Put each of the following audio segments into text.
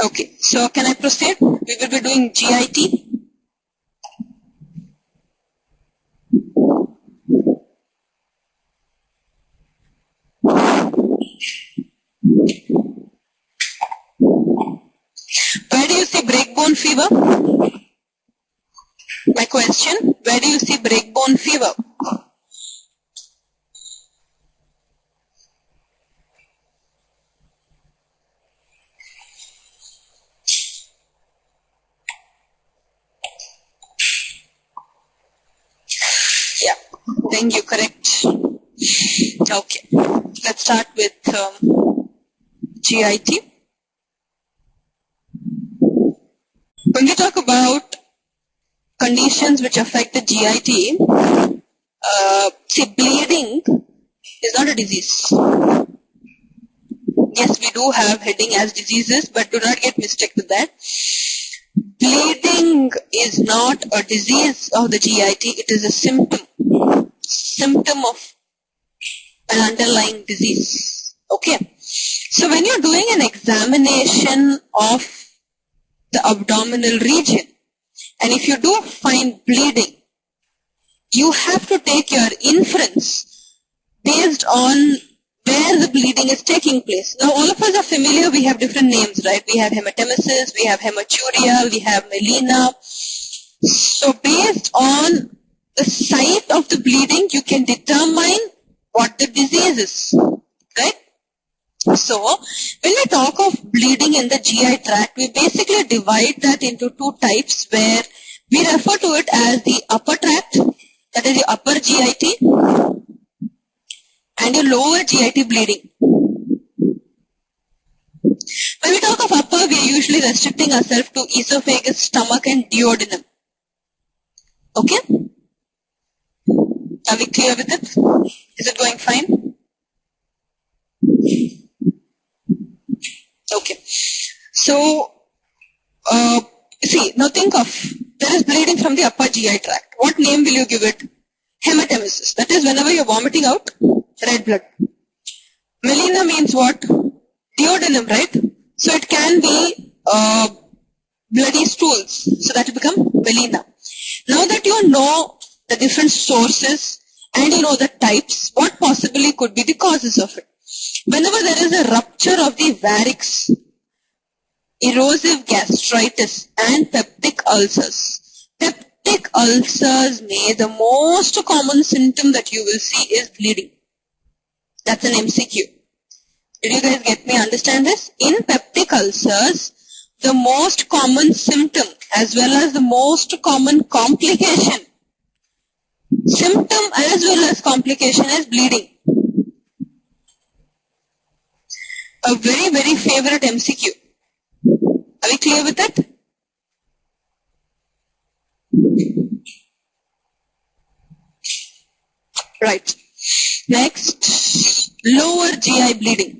Okay, so can I proceed? We will be doing GIT. Where do you see breakbone fever? My question, where do you see breakbone fever? Yeah, thank you, correct. Okay, let's start with GIT. When we talk about conditions which affect the GIT, see, bleeding is not a disease. Yes, we do have heading as diseases, but do not get mistaken with that. Bleeding is not a disease of the GIT, it is a symptom of an underlying disease. Okay. So when you're doing an examination of the abdominal region, and if you do find bleeding, you have to take your inference based on where the bleeding is taking place. Now all of us are familiar, we have different names, right? We have hematemesis, we have hematuria, we have melena. So based on the site of the bleeding, you can determine what the disease is, right? So when we talk of bleeding in the GI tract, we basically divide that into two types, where we refer to it as the upper tract, that is the upper GIT, and your lower GIT bleeding. When we talk of upper, we are usually restricting ourselves to esophagus, stomach, and duodenum. Okay? Are we clear with it? Is it going fine? Okay. So, see, now think of, there is bleeding from the upper GI tract. What name will you give it? Hematemesis. That is whenever you're vomiting out red blood. Melena means what? Duodenum, right? So it can be bloody stools. So that will become melena. Now that you know the different sources and you know the types, what possibly could be the causes of it? Whenever there is a rupture of the varix, erosive gastritis, and peptic ulcers. Peptic ulcers the most common symptom that you will see is bleeding. That's an MCQ. Did you guys get me? Understand this? In peptic ulcers, the most common symptom as well as the most common complication, symptom as well as complication, is bleeding. A very, very favorite MCQ. Are we clear with it? Right. Next, lower GI bleeding.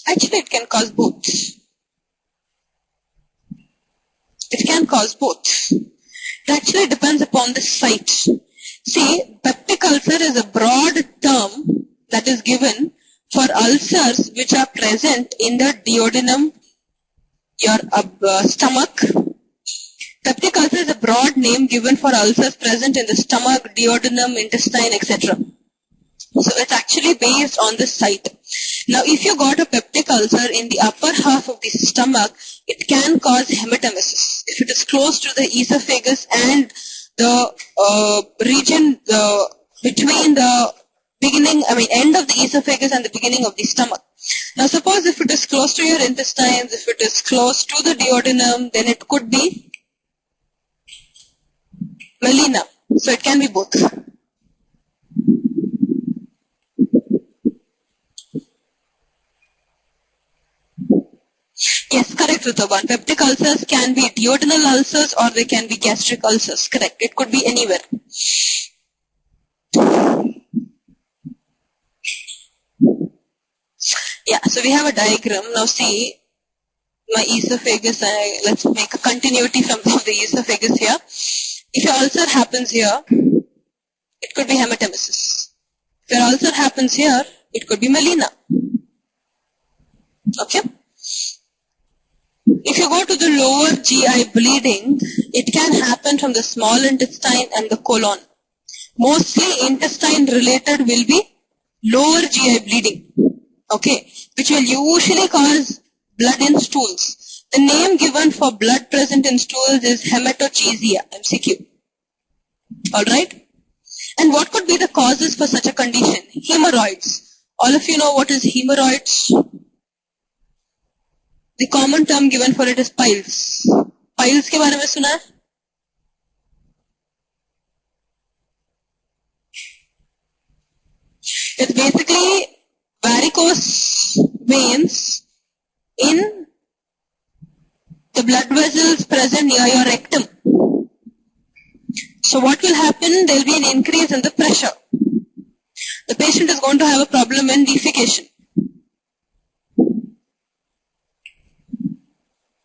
Actually, it can cause both. It can cause both. It actually depends upon the site. See, peptic ulcer is a broad term that is given for ulcers which are present in the duodenum, your stomach. Peptic ulcer is a broad name given for ulcers present in the stomach, duodenum, intestine, etc. So it's actually based on the site. Now if you got a peptic ulcer in the upper half of the stomach, it can cause hematemesis. If it is close to the esophagus and the region between the end of the esophagus and the beginning of the stomach. Now suppose if it is close to your intestines, if it is close to the duodenum, then it could be melena. So it can be both. Yes, correct, Rutaban. Peptic ulcers can be duodenal ulcers or they can be gastric ulcers. Correct. It could be anywhere. Yeah, so we have a diagram. Now see, my esophagus, let's make a continuity from the esophagus here. If your ulcer happens here, could be hematemesis. If your ulcer happens here, it could be melena. Okay? If you go to the lower GI bleeding, it can happen from the small intestine and the colon. Mostly intestine related will be lower GI bleeding. Okay? Which will usually cause blood in stools. The name given for blood present in stools is hematochezia, MCQ. Alright? And what could be the causes for such a condition? Hemorrhoids. All of you know what is hemorrhoids? The common term given for it is piles. Piles के बारे में सुना है? It's basically varicose veins in the blood vessels present near your rectum. So what will happen? There will be an increase in the pressure. The patient is going to have a problem in defecation.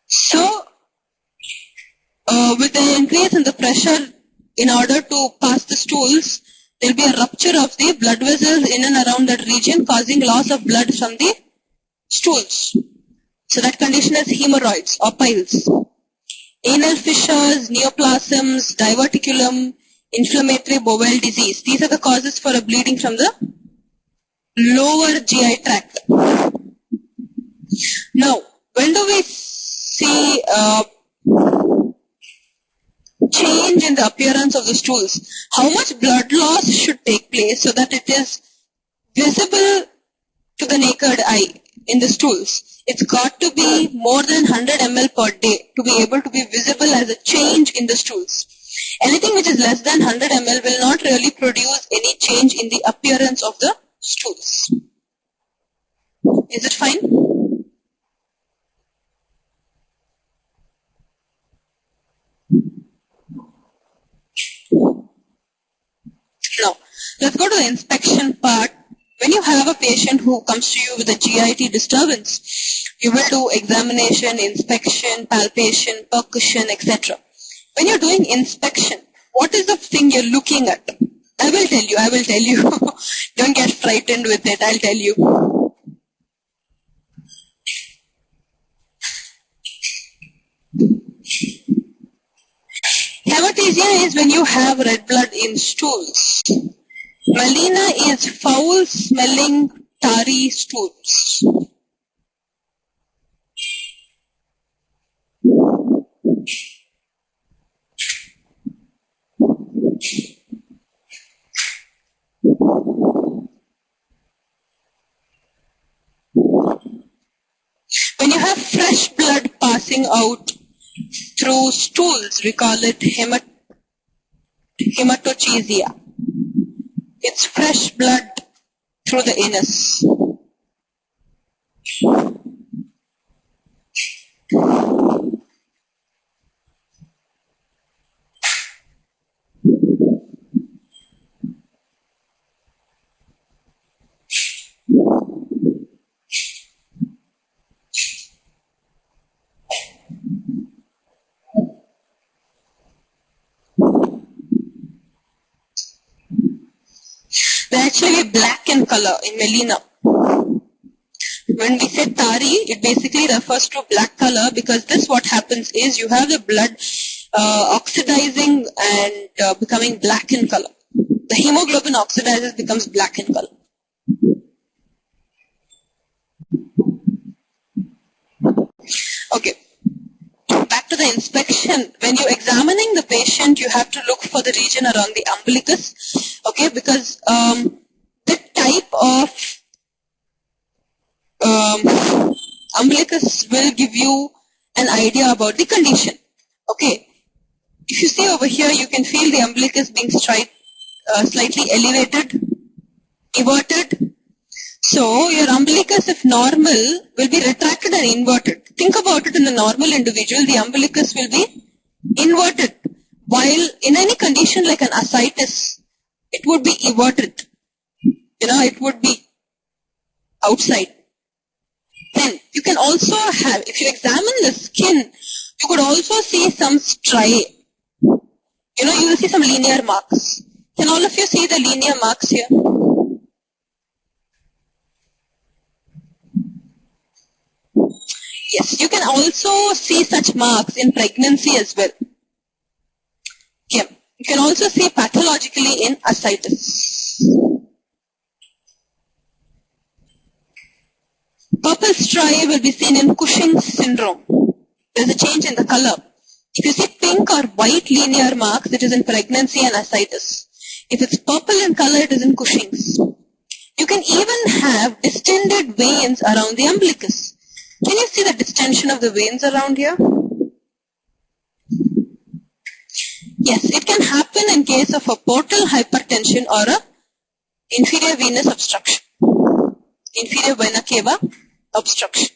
So, with the increase in the pressure, in order to pass the stools, there will be a rupture of the blood vessels in and around that region, causing loss of blood from the stools. So that condition is hemorrhoids or piles. Anal fissures, neoplasms, diverticulum, inflammatory bowel disease. These are the causes for a bleeding from the lower GI tract. Now, when do we see change in the appearance of the stools? How much blood loss should take place so that it is visible to the naked eye in the stools? It's got to be more than 100 ml per day to be able to be visible as a change in the stools. Anything which is less than 100 ml will not really produce any change in the appearance of the stools. Is it fine? Now, let's go to the inspection part. When you have a patient who comes to you with a GIT disturbance, you will do examination, inspection, palpation, percussion, etc. When you're doing inspection, what is the thing you're looking at? I will tell you. Don't get frightened with it, I'll tell you. Hematesia is when you have red blood in stools. Melena is foul-smelling, tarry stools. When you have fresh blood passing out through stools, we call it hematochezia. It's fresh blood through the anus. They're actually black in color in melena. When we say tari, it basically refers to black color because this what happens is you have the blood oxidizing and becoming black in color. The hemoglobin oxidizes, becomes black in color. Okay. Back to the inspection. When you're examining the patient, you have to look for the region around the umbilicus. Okay, because the type of umbilicus will give you an idea about the condition. Okay. If you see over here, you can feel the umbilicus being slightly elevated, everted. So, your umbilicus, if normal, will be retracted and inverted. Think about it in the normal individual, the umbilicus will be inverted. While in any condition like an ascites, it would be everted. It would be outside. Then, you can also have, if you examine the skin, you could also see some striae. You will see some linear marks. Can all of you see the linear marks here? Yes, you can also see such marks in pregnancy as well. Okay. You can also see pathologically in ascites. Purple stripe will be seen in Cushing's syndrome. There is a change in the color. If you see pink or white linear marks, it is in pregnancy and ascites. If it's purple in color, it is in Cushing's. You can even have distended veins around the umbilicus. Can you see the distension of the veins around here? Yes, it can happen in case of a portal hypertension or a inferior venous obstruction. Inferior vena cava obstruction.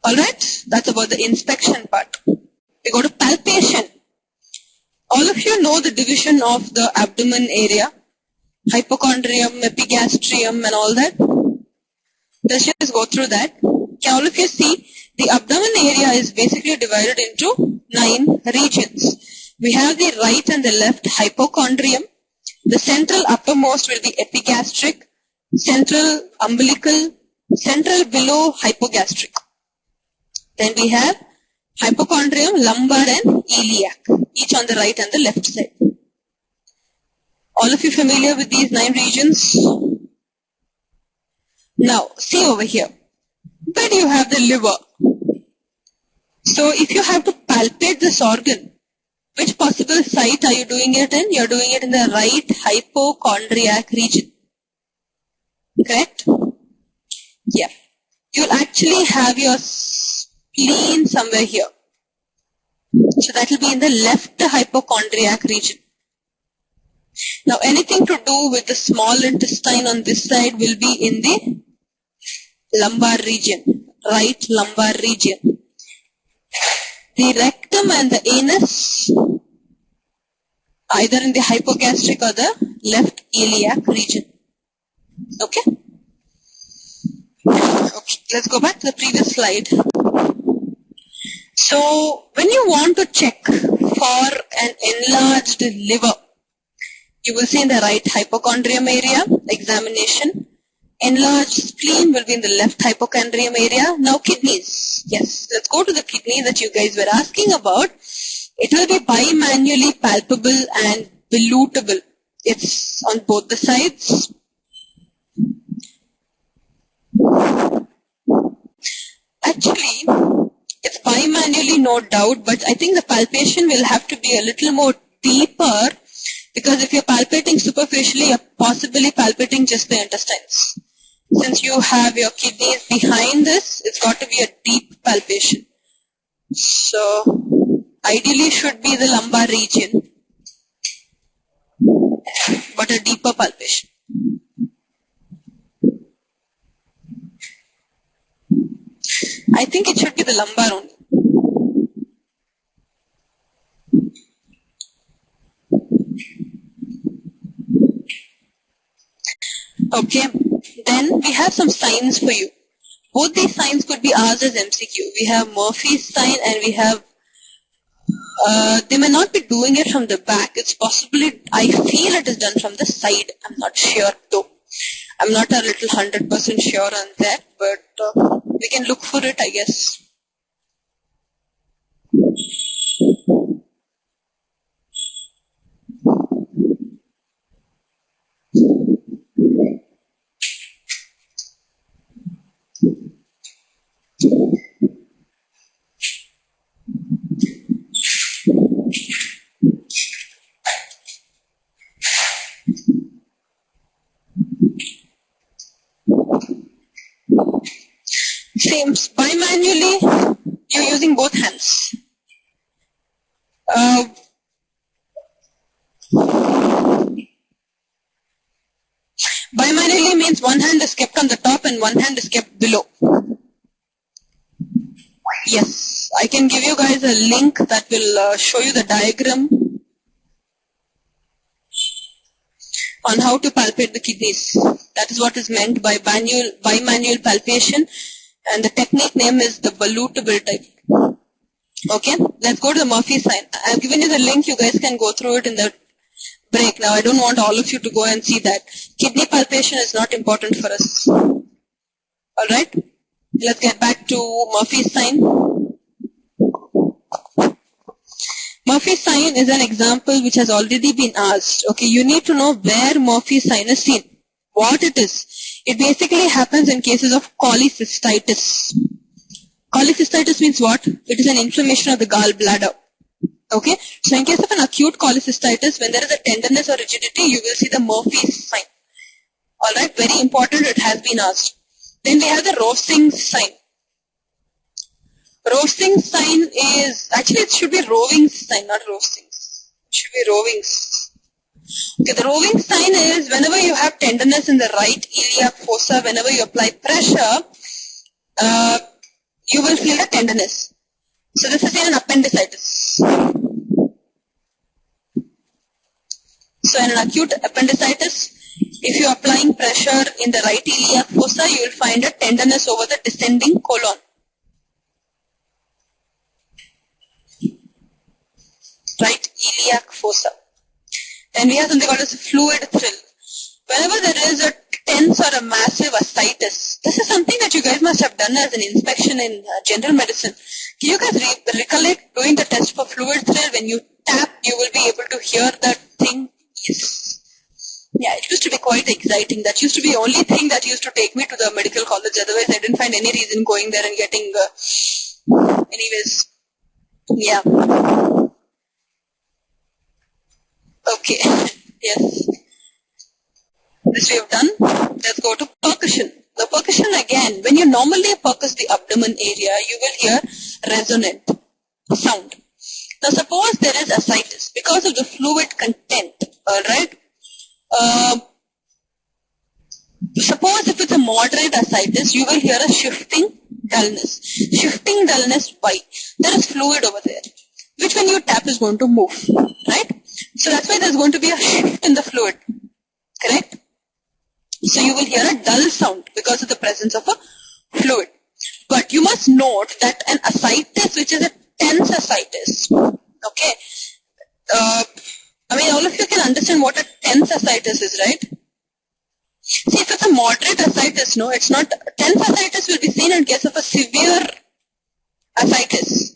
Alright, that's about the inspection part. We go to palpation. All of you know the division of the abdomen area. Hypochondrium, epigastrium and all that. Let's just go through that. Can all of you see the abdomen area is basically divided into 9 regions. We have the right and the left hypochondrium. The central uppermost will be epigastric, central umbilical, central below hypogastric. Then we have hypochondrium, lumbar and iliac, each on the right and the left side. All of you familiar with these 9 regions? Now, see over here. Where do you have the liver? So, if you have to palpate this organ, which possible site are you doing it in? You are doing it in the right hypochondriac region. Correct? Yeah. You'll actually have your spleen somewhere here. So, that will be in the left hypochondriac region. Now, anything to do with the small intestine on this side will be in the lumbar region, right lumbar region. The rectum and the anus, either in the hypogastric or the left iliac region. Okay? Okay, let's go back to the previous slide. So, when you want to check for an enlarged liver, you will see in the right hypochondrium area, examination. Enlarged spleen will be in the left hypochondrium area. Now kidneys. Yes, let's go to the kidney that you guys were asking about. It will be bimanually palpable and dilutable. It's on both the sides. Actually, it's bimanually, no doubt, but I think the palpation will have to be a little more deeper, because if you're palpating superficially, you're possibly palpating just the intestines. Since you have your kidneys behind this, it's got to be a deep palpation. So, ideally should be the lumbar region, but a deeper palpation. I think it should be the lumbar only. Okay, then we have some signs for you. Both these signs could be asked as MCQ. We have Murphy's sign and we have, they may not be doing it from the back. It's possibly, I feel it is done from the side. I'm not sure though. I'm not a little 100% sure on that, but we can look for it, I guess. Same, bimanually, you're using both hands. Bimanually means one hand is kept on the top and one hand is kept below. Yes, I can give you guys a link that will show you the diagram on how to palpate the kidneys. That is what is meant by bimanual palpation, and the technique name is the ballootable type. Okay, let's go to the Murphy sign. I have given you the link. You guys can go through it in the break. Now, I don't want all of you to go and see that. Kidney palpation is not important for us. Alright? Let's get back to Murphy's sign. Murphy's sign is an example which has already been asked. Okay, you need to know where Murphy's sign is seen. What it is. It basically happens in cases of cholecystitis. Cholecystitis means what? It is an inflammation of the gallbladder. Okay, so in case of an acute cholecystitis, when there is a tenderness or rigidity, you will see the Murphy's sign. Alright, very important, it has been asked. Then we have the Rovsing's sign. Rovsing's sign is, actually it should be Roving's sign, not Rovsing's. It should be Roving's. Okay, the roving sign is whenever you have tenderness in the right iliac fossa, whenever you apply pressure, you will feel a tenderness. So this is in an appendicitis. So in an acute appendicitis, if you are applying pressure in the right iliac fossa, you will find a tenderness over the descending colon. Right iliac fossa. Then we have something called as fluid thrill. Whenever there is a tense or a massive ascites, this is something that you guys must have done as an inspection in general medicine. Can you guys recollect doing the test for fluid thrill? When you tap, you will be able to hear that thing? Yes. Yeah, it used to be quite exciting. That used to be the only thing that used to take me to the medical college. Otherwise, I didn't find any reason going there and getting... anyways, yeah. Okay, yes. This we have done. Let's go to percussion. The percussion again, when you normally percuss the abdomen area, you will hear resonant sound. Now suppose there is ascites because of the fluid content, alright? Suppose if it's a moderate ascites, you will hear a shifting dullness. Shifting dullness, why? There is fluid over there, which when you tap is going to move, right? So that's why there's going to be a shift in the fluid, correct? So you will hear a dull sound because of the presence of a fluid. But you must note that an ascites, which is a tense ascites, okay? I mean, all of you can understand what a tense ascites is, right? See, if it's a moderate ascites, no, it's not. Tense ascites will be seen in case of a severe ascites.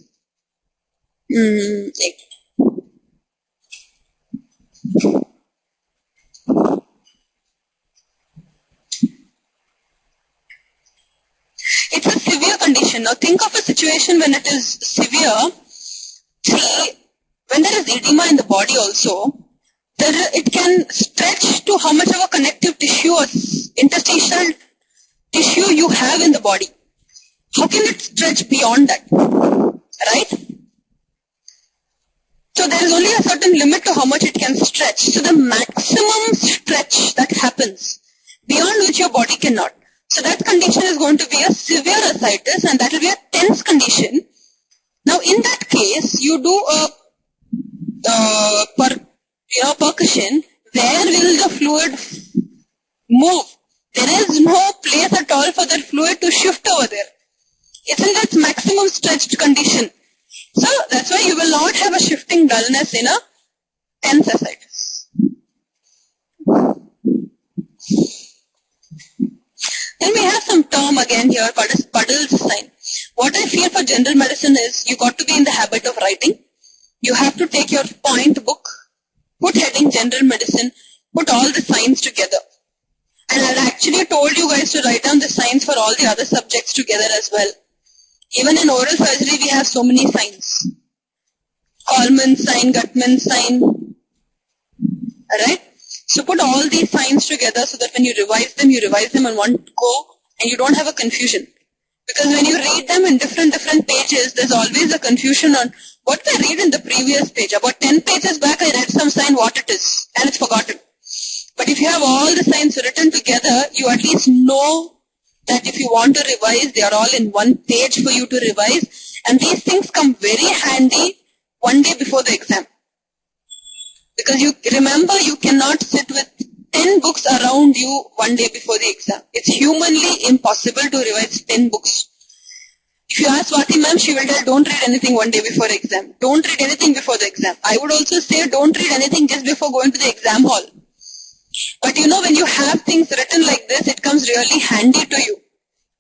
It's a severe condition. Now think of a situation when it is severe. See, when there is edema in the body also, it can stretch to how much of a connective tissue or interstitial tissue you have in the body. How can it stretch beyond that? Right? So there is only a certain limit to how much it can stretch. So the maximum stretch that happens, beyond which your body cannot. So that condition is going to be a severe ascites, and that will be a tense condition. Now in that case, you do a percussion. Where will the fluid move? There is no place at all for that fluid to shift over there. It's in that maximum stretched condition. So that's why you will not have a shifting dullness in a tense ascites. Then we have some term again here called as Puddle's sign. What I feel for general medicine is you got to be in the habit of writing. You have to take your point book, put heading general medicine, put all the signs together. And I actually told you guys to write down the signs for all the other subjects together as well. Even in oral surgery, we have so many signs. Coleman's sign, Gutman's sign. Alright? So put all these signs together so that when you revise them on one go and you don't have a confusion. Because when you read them in different pages, there's always a confusion on what did I read in the previous page. About 10 pages back, I read some sign what it is and it's forgotten. But if you have all the signs written together, you at least know that if you want to revise, they are all in one page for you to revise. And these things come very handy one day before the exam. Because you remember, you cannot sit with 10 books around you one day before the exam. It's humanly impossible to revise 10 books. If you you ask Swati ma'am, she will tell don't read anything one day before exam. Don't read anything before the exam. I would also say don't read anything just before going to the exam hall. But you know, when you have things written like this, it comes really handy to you.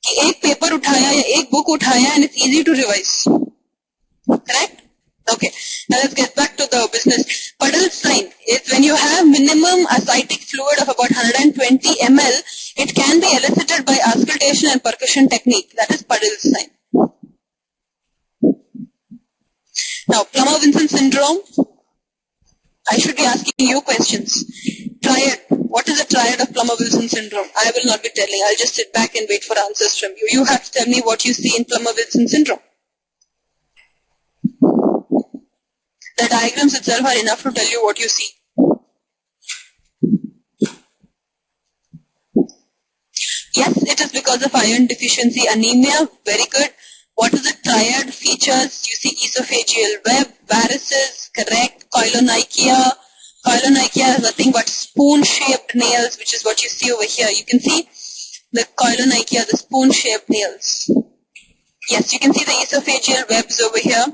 कि एक paper उठाया या एक book उठाया and it's easy to revise. Correct? Okay. Now let's get back to the business. Puddle sign is when you have minimum ascitic fluid of about 120 ml, it can be elicited by auscultation and percussion technique. That is puddle sign. Now, Plummer-Vinson syndrome. I should be asking you questions. Triad. What is the triad of Plummer-Vinson syndrome? I will not be telling. I'll just sit back and wait for answers from you. You have to tell me what you see in Plummer-Vinson syndrome. The diagrams itself are enough to tell you what you see. Yes, it is because of iron deficiency anemia. Very good. What is the triad features? You see esophageal web, varices, correct, koilonychia. Koilonychia is nothing but spoon-shaped nails, which is what you see over here. You can see the koilonychia, the spoon-shaped nails. Yes, you can see the esophageal webs over here.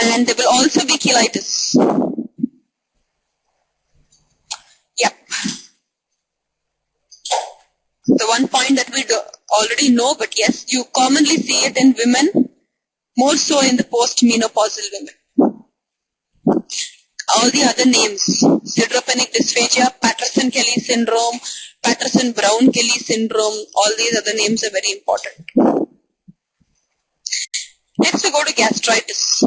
And there will also be cheilitis. Yep. The one point that we already know, but yes, you commonly see it in women, more so in the post-menopausal women. All the other names, sideropenic dysphagia, Patterson-Kelly syndrome, Patterson-Brown-Kelly syndrome, all these other names are very important. Next we go to gastritis.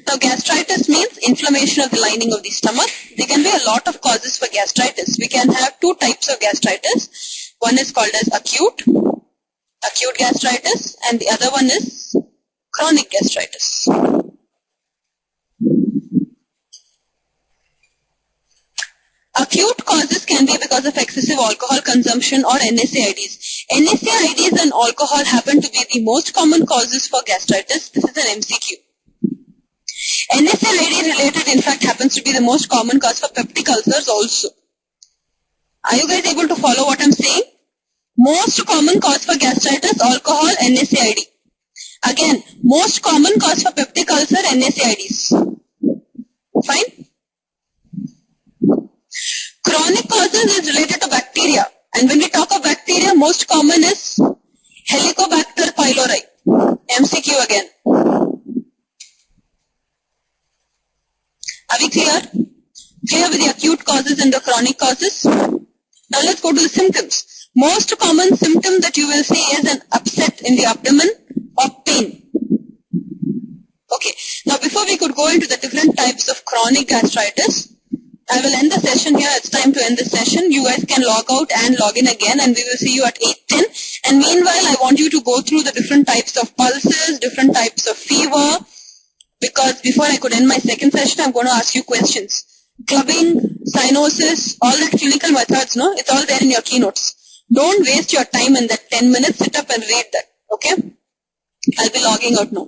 Now gastritis means inflammation of the lining of the stomach. There can be a lot of causes for gastritis. We can have two types of gastritis. One is called as acute gastritis, and the other one is chronic gastritis. Acute causes can be because of excessive alcohol consumption or NSAIDs. NSAIDs and alcohol happen to be the most common causes for gastritis. This is an MCQ. NSAID related, in fact, happens to be the most common cause for peptic ulcers also. Are you guys able to follow what I'm saying? Most common cause for gastritis, alcohol, NSAID. Again, most common cause for peptic ulcer, NSAIDs. Fine? Chronic causes is related to bacteria. And when we talk of bacteria, most common is Helicobacter pylori. MCQ again. Are we clear? Clear with the acute causes and the chronic causes? Now let's go to the symptoms. Most common symptom that you will see is an upset in the abdomen or pain. Okay. Now before we could go into the different types of chronic gastritis, I will end the session here. It's time to end the session. You guys can log out and log in again, and we will see you at 8:10. And meanwhile, I want you to go through the different types of pulses, different types of fever, because before I could end my second session, I'm going to ask you questions. Clubbing, cyanosis, all that clinical methods, no? It's all there in your keynotes. Don't waste your time in that 10 minutes. Sit up and read that. Okay? I'll be logging out now.